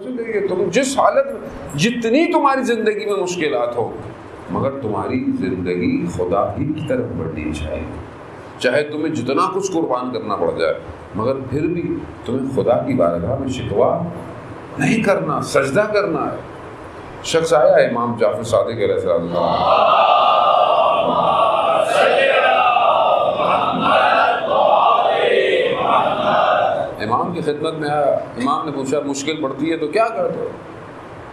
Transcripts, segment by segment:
چلے گی. تم جس حالت میں جتنی تمہاری زندگی میں مشکلات ہو مگر تمہاری زندگی خدا ہی کی طرف بڑھنی چاہیے. چاہے تمہیں جتنا کچھ قربان کرنا پڑ جائے مگر پھر بھی تمہیں خدا کی بارگاہ میں شکوہ نہیں کرنا, سجدہ کرنا ہے. شخص آیا ہے امام جعفر صادق علیہ السلام, امام کی خدمت میں آیا. امام نے پوچھا مشکل پڑتی ہے تو کیا کرتے ہو؟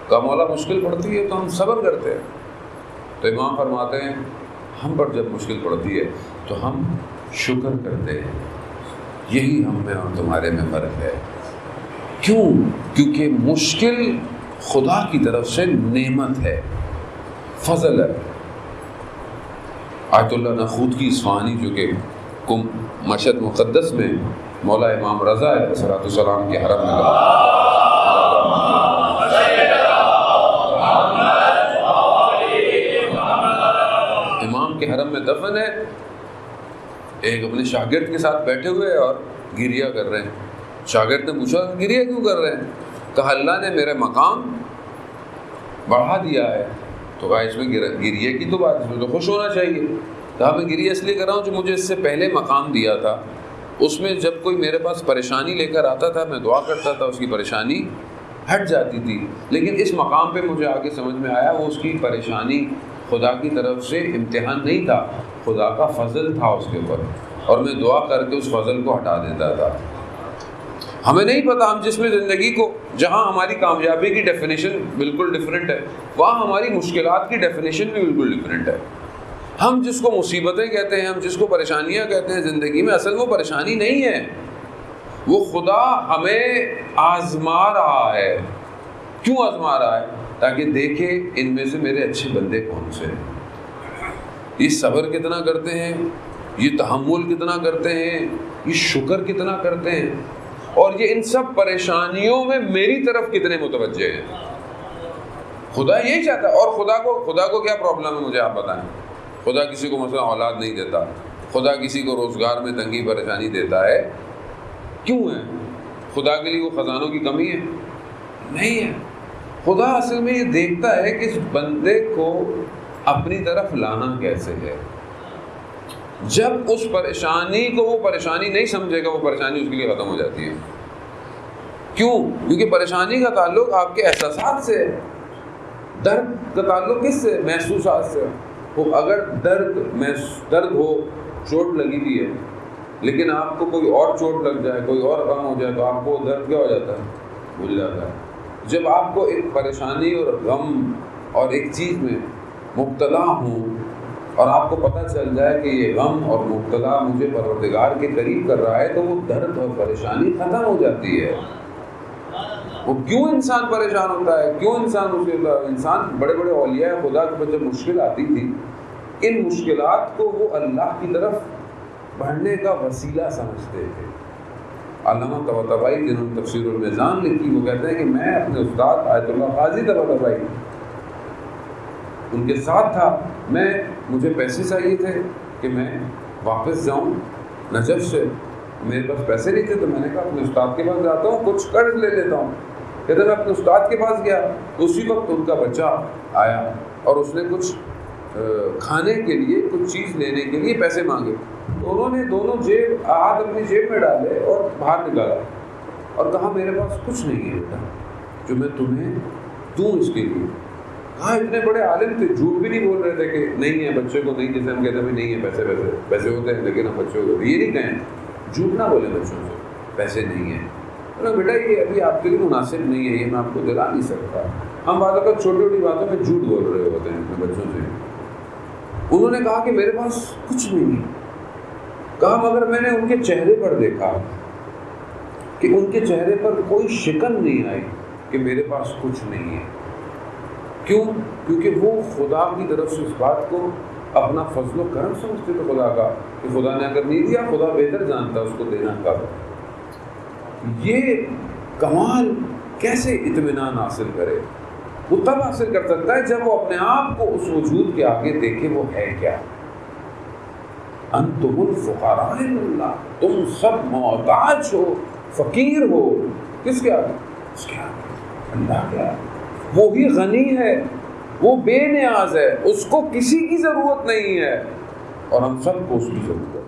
کہا مولا مشکل پڑتی ہے تو ہم صبر کرتے ہیں. تو امام فرماتے ہیں ہم پر جب مشکل پڑتی ہے تو ہم شکر کرتے ہیں. یہی ہم میں اور تمہارے میں فرق ہے. کیوں؟ کیونکہ مشکل خدا کی طرف سے نعمت ہے, فضل ہے. آیت اللہ نخود کی اصفہانی جو کہ مشہد مقدس میں مولا امام رضا علیہ السلام کے حرم میں امام کے حرم میں دفن ہے. ایک اپنے شاگرد کے ساتھ بیٹھے ہوئے اور گریہ کر رہے ہیں. شاگرد نے پوچھا گریہ کیوں کر رہے ہیں؟ کہا اللہ نے میرا مقام بڑھا دیا ہے. تو کہا اس میں گریہ کی تو بات, اس میں تو خوش ہونا چاہیے. کہا میں گریہ اس لیے کر رہا ہوں جو مجھے اس سے پہلے مقام دیا تھا, اس میں جب کوئی میرے پاس پریشانی لے کر آتا تھا میں دعا کرتا تھا, اس کی پریشانی ہٹ جاتی تھی. لیکن اس مقام پہ مجھے آگے سمجھ میں آیا وہ اس کی پریشانی خدا کی طرف سے امتحان نہیں تھا, خدا کا فضل تھا اس کے اوپر, اور میں دعا کر کے اس فضل کو ہٹا دیتا تھا. ہمیں نہیں پتا ہم جس میں زندگی کو, جہاں ہماری کامیابی کی ڈیفینیشن بالکل ڈیفرنٹ ہے وہاں ہماری مشکلات کی ڈیفینیشن بھی بالکل ڈیفرنٹ ہے. ہم جس کو مصیبتیں کہتے ہیں, ہم جس کو پریشانیاں کہتے ہیں زندگی میں, اصل وہ پریشانی نہیں ہے, وہ خدا ہمیں آزما رہا ہے. کیوں آزما رہا ہے؟ تاکہ دیکھے ان میں سے میرے اچھے بندے کون سے ہیں, یہ صبر کتنا کرتے ہیں, یہ تحمل کتنا کرتے ہیں, یہ شکر کتنا کرتے ہیں, اور یہ ان سب پریشانیوں میں میری طرف کتنے متوجہ ہیں. خدا یہی چاہتا ہے. اور خدا کو کیا پرابلم ہے مجھے آپ بتائیں؟ خدا کسی کو مثلا اولاد نہیں دیتا, خدا کسی کو روزگار میں تنگی پریشانی دیتا ہے. کیوں ہے؟ خدا کے لیے وہ خزانوں کی کمی ہے؟ نہیں ہے. خدا اصل میں یہ دیکھتا ہے کہ اس بندے کو اپنی طرف لانا کیسے ہے. جب اس پریشانی کو وہ پریشانی نہیں سمجھے گا وہ پریشانی اس کے لیے ختم ہو جاتی ہے. کیوں؟ کیونکہ پریشانی کا تعلق آپ کے احساسات سے ہے. درد کا تعلق کس سے؟ محسوسات سے. تو اگر درد ہو, چوٹ لگی ہوئی ہے, لیکن آپ کو کوئی اور چوٹ لگ جائے, کوئی اور غم ہو جائے تو آپ کو درد کیا ہو جاتا ہے؟ بھول جاتا ہے. جب آپ کو ایک پریشانی اور غم اور ایک چیز میں مبتلا ہوں اور آپ کو پتہ چل جائے کہ یہ غم اور مبتلا مجھے پروردگار کے قریب کر رہا ہے تو وہ درد اور پریشانی ختم ہو جاتی ہے. وہ کیوں انسان پریشان ہوتا ہے, کیوں انسان مشکل ہوتا ہے؟ انسان بڑے بڑے اولیاء خدا کے جب مشکل آتی تھی ان مشکلات کو وہ اللہ کی طرف بڑھنے کا وسیلہ سمجھتے تھے. علامہ طباطبائی جنہوں نے تفسیر المیزان لکھی وہ کہتے ہیں کہ میں اپنے استاد آیت اللہ قاضی طباطبائی ان کے ساتھ تھا. مجھے پیسے چاہیے تھے کہ میں واپس جاؤں نجف سے, میرے پاس پیسے نہیں تھے تو میں نے کہا اپنے استاد کے پاس جاتا ہوں, کچھ قرض لے لیتا ہوں. کہتے میں اپنے استاد کے پاس گیا, اسی وقت ان کا بچہ آیا اور اس نے کچھ کھانے کے لیے کچھ چیز لینے کے لیے پیسے مانگے. تو انہوں نے دونوں ہاتھ اپنی جیب میں ڈالے اور باہر نکالا اور کہا میرے پاس کچھ نہیں ہے بیٹا جو میں تمہیں دوں اس کے لیے. کہا اتنے بڑے عالم تھے, جھوٹ بھی نہیں بول رہے تھے کہ نہیں ہے بچے کو نہیں, جیسے ہم کہتے ہیں نہیں ہے پیسے ہوتے ہیں لیکن ہم بچوں کو یہ نہیں کہیں, جھوٹ نہ بولیں بچوں سے پیسے نہیں ہیں. بیٹا یہ ابھی آپ کے لیے مناسب نہیں ہے, یہ میں آپ کو دلا نہیں سکتا. ہم بعض اوقات چھوٹی چھوٹی باتوں میں جھوٹ بول رہے ہوتے ہیں اپنے بچوں سے. انہوں نے کہا کہ میرے پاس کچھ نہیں ہے. کہا مگر میں نے ان کے چہرے پر دیکھا کہ ان کے چہرے پر کوئی شکن نہیں آئی کہ میرے پاس کچھ نہیں ہے. کیوں؟ کیونکہ وہ خدا کی طرف سے اس بات کو اپنا فضل و کرم سمجھتے تھے خدا کا, کہ خدا نے اگر نہیں دیا خدا بہتر جانتا اس کو دینا کب. یہ کمال کیسے اطمینان حاصل کرے؟ وہ تب حاصل کر سکتا ہے جب وہ اپنے آپ کو اس وجود کے آگے دیکھے وہ ہے کیا. انتم الفقراء الی اللہ, تم سب محتاج ہو, فقیر ہو. کس کے آگے؟ اس کے آگے. اللہ کا وہی غنی ہے، وہ بے نیاز ہے، اس کو کسی کی ضرورت نہیں ہے، اور ہم سب کو اس کی ضرورت ہے۔